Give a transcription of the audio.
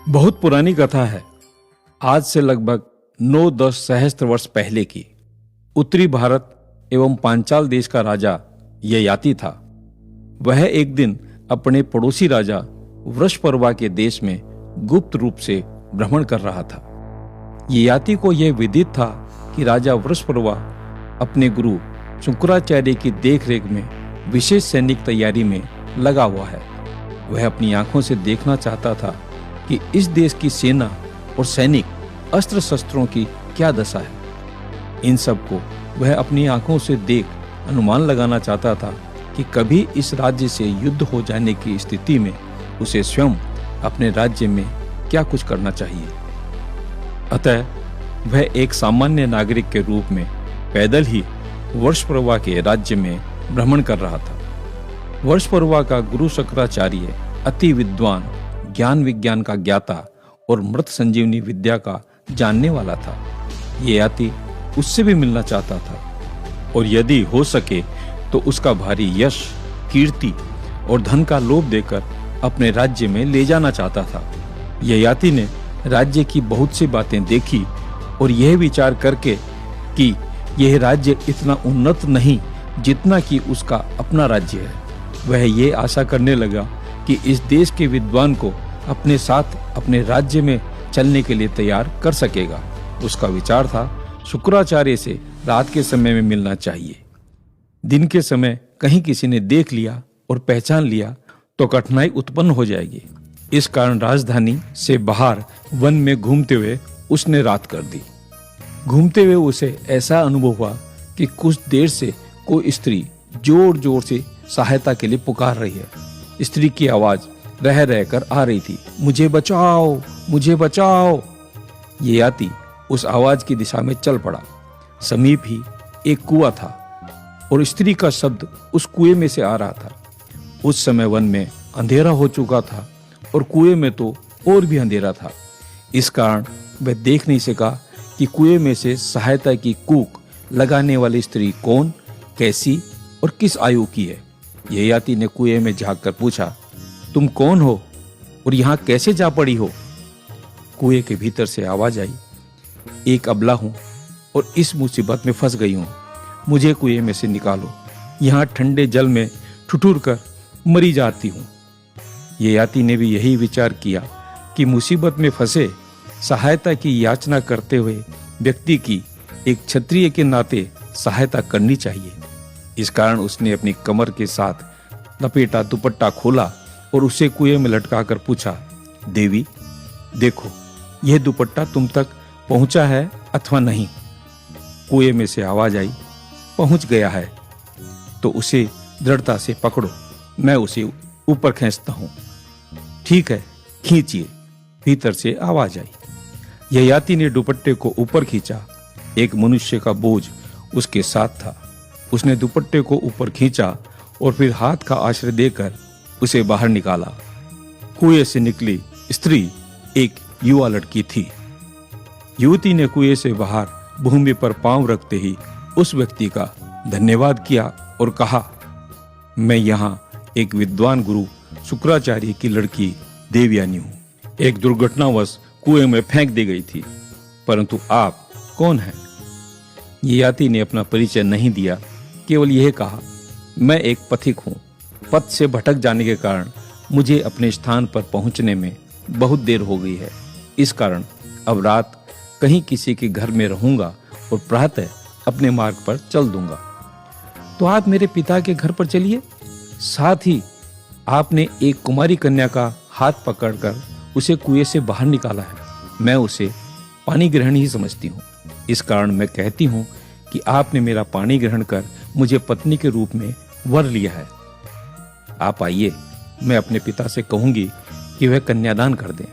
बहुत पुरानी कथा है। आज से लगभग 9-10 सहस्त्र वर्ष पहले की। उत्तरी भारत एवं पांचाल देश का राजा ययाति था। वह एक दिन अपने पड़ोसी राजा वृषपर्वा के देश में गुप्त रूप से भ्रमण कर रहा था। ययाति को यह विदित था कि राजा वृषपर्वा अपने गुरु शुक्राचार्य की देखरेख में विशेष सैनिक तैयारी में लगा हुआ है। वह अपनी आंखों से देखना चाहता था कि इस देश की सेना और सैनिक अस्त्र शस्त्रों की क्या दशा है। इन सब को वह अपनी आंखों से देख अनुमान लगाना चाहता था कि कभी इस राज्य से युद्ध हो जाने की स्थिति में उसे स्वयं अपने राज्य में क्या कुछ करना चाहिए। अतः वह एक सामान्य नागरिक के रूप में पैदल ही वृषपर्वा के राज्य में भ्रमण कर रहा था। वृषपर्वा का गुरु शुक्राचार्य अति विद्वान, ज्ञान विज्ञान का ज्ञाता और मृत संजीवनी विद्या का जानने वाला था। ययाति उससे भी मिलना चाहता था और यदि हो सके तो उसका भारी यश, कीर्ति और धन का लोभ देकर अपने राज्य में ले जाना चाहता था। ययाति ने राज्य की बहुत सी बातें देखी और यह विचार करके कि यह राज्य इतना उन्नत नहीं जितना कि उसका अपना राज्य है, वह ये आशा करने लगा कि इस देश के विद्वान को अपने साथ अपने राज्य में चलने के लिए तैयार कर सकेगा। उसका विचार था शुक्राचार्य से रात के समय में मिलना चाहिए। दिन के समय कहीं किसी ने देख लिया और पहचान लिया तो कठिनाई उत्पन्न हो जाएगी। इस कारण राजधानी से बाहर वन में घूमते हुए उसने रात कर दी। घूमते हुए उसे ऐसा अनुभव हुआ कि कुछ देर से कोई स्त्री जोर जोर से सहायता के लिए पुकार रही है। स्त्री की आवाज रह रहकर आ रही थी, मुझे बचाओ, मुझे बचाओ। ययाति उस आवाज की दिशा में चल पड़ा। समीप ही एक कुआं था और स्त्री का शब्द उस कुएं में से आ रहा था। उस समय वन में अंधेरा हो चुका था और कुएं में तो और भी अंधेरा था। इस कारण वह देख नहीं सका कि कुएं में से सहायता की कूक लगाने वाली स्त्री कौन, कैसी और किस आयु की है। ययाति ने कुएं में झांककर पूछा, तुम कौन हो और यहाँ कैसे जा पड़ी हो? कुएं के भीतर से आवाज आई, एक अबला हूं और इस मुसीबत में फंस गई हूं, मुझे कुएं में से निकालो, यहाँ ठंडे जल में ठुठुर कर मरी जाती हूं। ययाति ने भी यही विचार किया कि मुसीबत में फंसे सहायता की याचना करते हुए व्यक्ति की एक क्षत्रिय के नाते सहायता करनी चाहिए। इस कारण उसने अपनी कमर के साथ लपेटा दुपट्टा खोला और उसे कुएं में लटकाकर पूछा, देवी देखो, यह दुपट्टा तुम तक पहुंचा है अथवा नहीं? कुएं में से आवाज आई, पहुंच गया है। तो उसे दृढ़ता से पकड़ो, मैं उसे ऊपर खींचता हूं। ठीक है, खींचिए। भीतर से आवाज आई। ययाति ने दुपट्टे को ऊपर खींचा। एक मनुष्य का बोझ उसके साथ था। उसने दुपट्टे को ऊपर खींचा और फिर हाथ का आश्रय देकर उसे बाहर निकाला। कुएं से निकली स्त्री एक युवा लड़की थी। युवती ने कुएं से बाहर भूमि पर पांव रखते ही उस व्यक्ति का धन्यवाद किया और कहा, मैं यहाँ एक विद्वान गुरु शुक्राचार्य की लड़की देवयानी हूँ। एक दुर्घटनावश कुएं में फेंक दी गई थी, परंतु आप कौन हैं? ययाति ने अपना परिचय नहीं दिया, केवल यह कहा, मैं एक पथिक हूँ। पथ से भटक जाने के कारण मुझे अपने स्थान पर पहुंचने में बहुत देर हो गई है। इस कारण अब रात कहीं किसी के घर में रहूंगा और प्रातः अपने मार्ग पर चल दूंगा। तो आप मेरे पिता के घर पर चलिए। साथ ही आपने एक कुमारी कन्या का हाथ पकड़कर उसे कुएं से बाहर निकाला है। मैं उसे पानी ग्रहण ही समझती हूँ। इस कारण मैं कहती हूँ कि आपने मेरा पानी ग्रहण कर मुझे पत्नी के रूप में वर लिया है। आप आइए, मैं अपने पिता से कहूंगी कि वह कन्यादान कर दें।